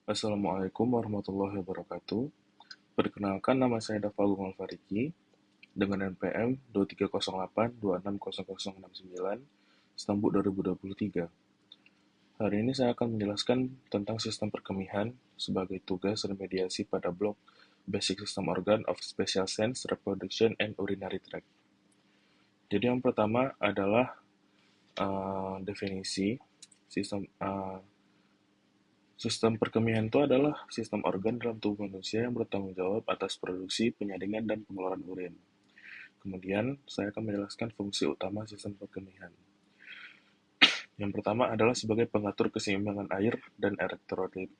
Assalamualaikum warahmatullahi wabarakatuh. Perkenalkan, nama saya Dafalung Alfariki dengan NPM 2308260069, Stambuk 2023. Hari ini saya akan menjelaskan tentang sistem perkemihan sebagai tugas remediasi pada blok Basic System Organ of Special Sense, Reproduction, and Urinary Tract. Jadi yang pertama adalah definisi sistem Sistem perkemihan itu adalah sistem organ dalam tubuh manusia yang bertanggung jawab atas produksi, penyaringan, dan pengeluaran urin. Kemudian, saya akan menjelaskan fungsi utama sistem perkemihan. Yang pertama adalah sebagai pengatur keseimbangan air dan elektrolit.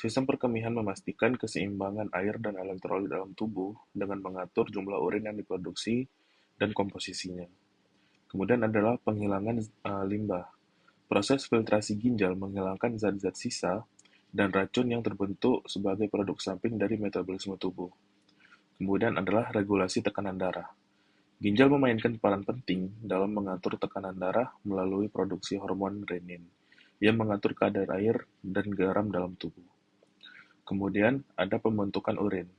Sistem perkemihan memastikan keseimbangan air dan elektrolit dalam tubuh dengan mengatur jumlah urin yang diproduksi dan komposisinya. Kemudian adalah penghilangan limbah. Proses filtrasi ginjal menghilangkan zat-zat sisa dan racun yang terbentuk sebagai produk samping dari metabolisme tubuh. Kemudian adalah regulasi tekanan darah. Ginjal memainkan peran penting dalam mengatur tekanan darah melalui produksi hormon renin yang mengatur kadar air dan garam dalam tubuh. Kemudian ada pembentukan urin.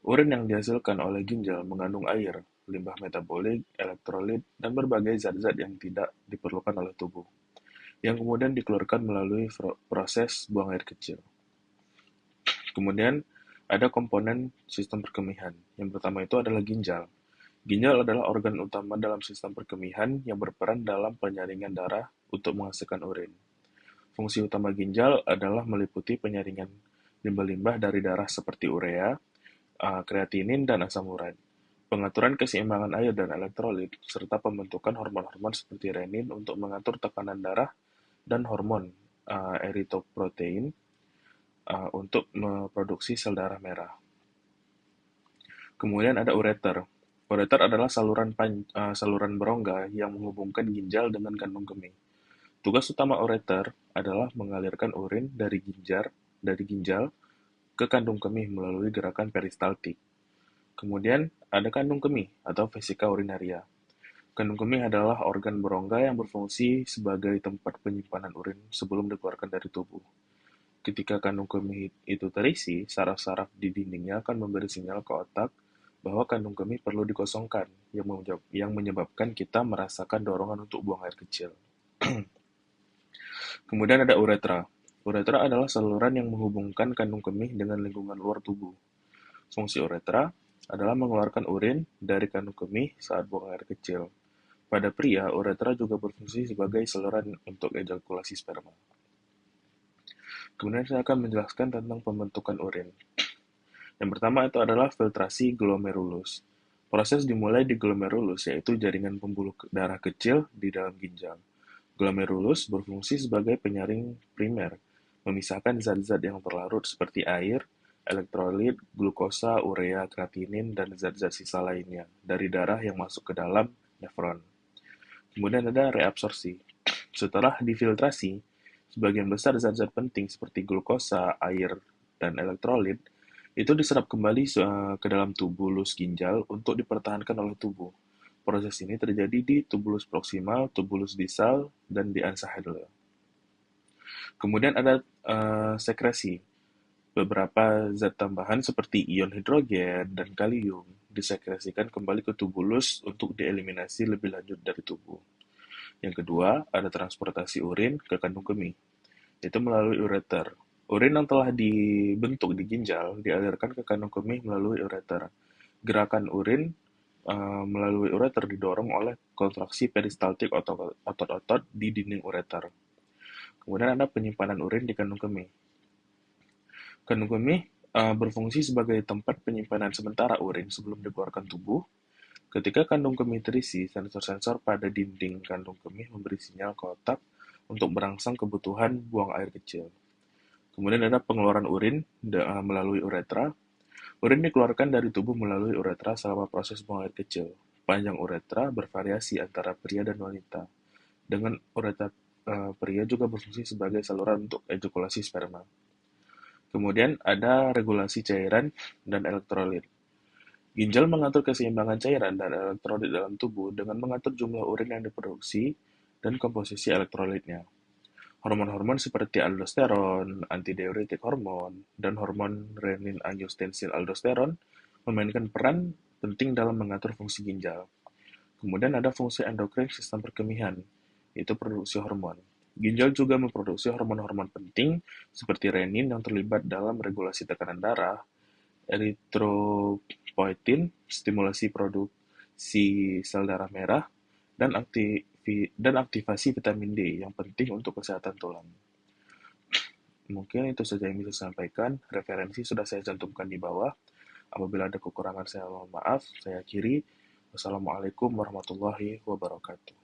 Urin yang dihasilkan oleh ginjal mengandung air, limbah metabolik, elektrolit, dan berbagai zat-zat yang tidak diperlukan oleh tubuh, yang kemudian dikeluarkan melalui proses buang air kecil. Kemudian ada komponen sistem perkemihan. Yang pertama itu adalah ginjal. Ginjal adalah organ utama dalam sistem perkemihan yang berperan dalam penyaringan darah untuk menghasilkan urin. Fungsi utama ginjal adalah meliputi penyaringan limbah-limbah dari darah seperti urea, kreatinin, dan asam urat, pengaturan keseimbangan air dan elektrolit, serta pembentukan hormon-hormon seperti renin untuk mengatur tekanan darah dan hormon eritropoietin untuk memproduksi sel darah merah. Kemudian ada ureter. Ureter adalah saluran berongga yang menghubungkan ginjal dengan kandung kemih. Tugas utama ureter adalah mengalirkan urin dari ginjal ke kandung kemih melalui gerakan peristaltik. Kemudian ada kandung kemih atau vesika urinaria. Kandung kemih adalah organ berongga yang berfungsi sebagai tempat penyimpanan urin sebelum dikeluarkan dari tubuh. Ketika kandung kemih itu terisi, saraf-saraf di dindingnya akan memberi sinyal ke otak bahwa kandung kemih perlu dikosongkan, yang menyebabkan kita merasakan dorongan untuk buang air kecil. Kemudian ada uretra. Uretra adalah saluran yang menghubungkan kandung kemih dengan lingkungan luar tubuh. Fungsi uretra adalah mengeluarkan urin dari kandung kemih saat buang air kecil. Pada pria, uretra juga berfungsi sebagai saluran untuk ejakulasi sperma. Kemudian saya akan menjelaskan tentang pembentukan urin. Yang pertama itu adalah filtrasi glomerulus. Proses dimulai di glomerulus, yaitu jaringan pembuluh darah kecil di dalam ginjal. Glomerulus berfungsi sebagai penyaring primer, memisahkan zat-zat yang terlarut seperti air, elektrolit, glukosa, urea, kreatinin, dan zat-zat sisa lainnya dari darah yang masuk ke dalam nefron. Kemudian ada reabsorpsi. Setelah difiltrasi, sebagian besar zat-zat penting seperti glukosa, air, dan elektrolit itu diserap kembali ke dalam tubulus ginjal untuk dipertahankan oleh tubuh. Proses ini terjadi di tubulus proksimal, tubulus distal, dan di ansa Hadle. Kemudian ada sekresi. Beberapa zat tambahan seperti ion hidrogen dan kalium disekresikan kembali ke tubulus untuk dieliminasi lebih lanjut dari tubuh. Yang kedua, ada transportasi urin ke kandung kemih. Itu melalui ureter. Urin yang telah dibentuk di ginjal dialirkan ke kandung kemih melalui ureter. Gerakan urin melalui ureter didorong oleh kontraksi peristaltik otot-otot di dinding ureter. Kemudian ada penyimpanan urin di kandung kemih. Kandung kemih berfungsi sebagai tempat penyimpanan sementara urin sebelum dikeluarkan tubuh. Ketika kandung kemih terisi, sensor-sensor pada dinding kandung kemih memberi sinyal ke otak untuk merangsang kebutuhan buang air kecil. Kemudian ada pengeluaran urin melalui uretra. Urin dikeluarkan dari tubuh melalui uretra selama proses buang air kecil. Panjang uretra bervariasi antara pria dan wanita. Dengan uretra pria juga berfungsi sebagai saluran untuk ejakulasi sperma. Kemudian ada regulasi cairan dan elektrolit. Ginjal mengatur keseimbangan cairan dan elektrolit dalam tubuh dengan mengatur jumlah urin yang diproduksi dan komposisi elektrolitnya. Hormon-hormon seperti aldosteron, antidiuretik hormon, dan hormon renin-angiotensin-aldosteron memainkan peran penting dalam mengatur fungsi ginjal. Kemudian ada fungsi endokrin sistem perkemihan, yaitu produksi hormon. Ginjal juga memproduksi hormon-hormon penting seperti renin yang terlibat dalam regulasi tekanan darah, eritropoietin, stimulasi produksi sel darah merah, dan aktivasi vitamin D yang penting untuk kesehatan tulang. Mungkin itu saja yang bisa saya sampaikan. Referensi sudah saya cantumkan di bawah. Apabila ada kekurangan saya mohon maaf. Saya akhiri. Wassalamualaikum warahmatullahi wabarakatuh.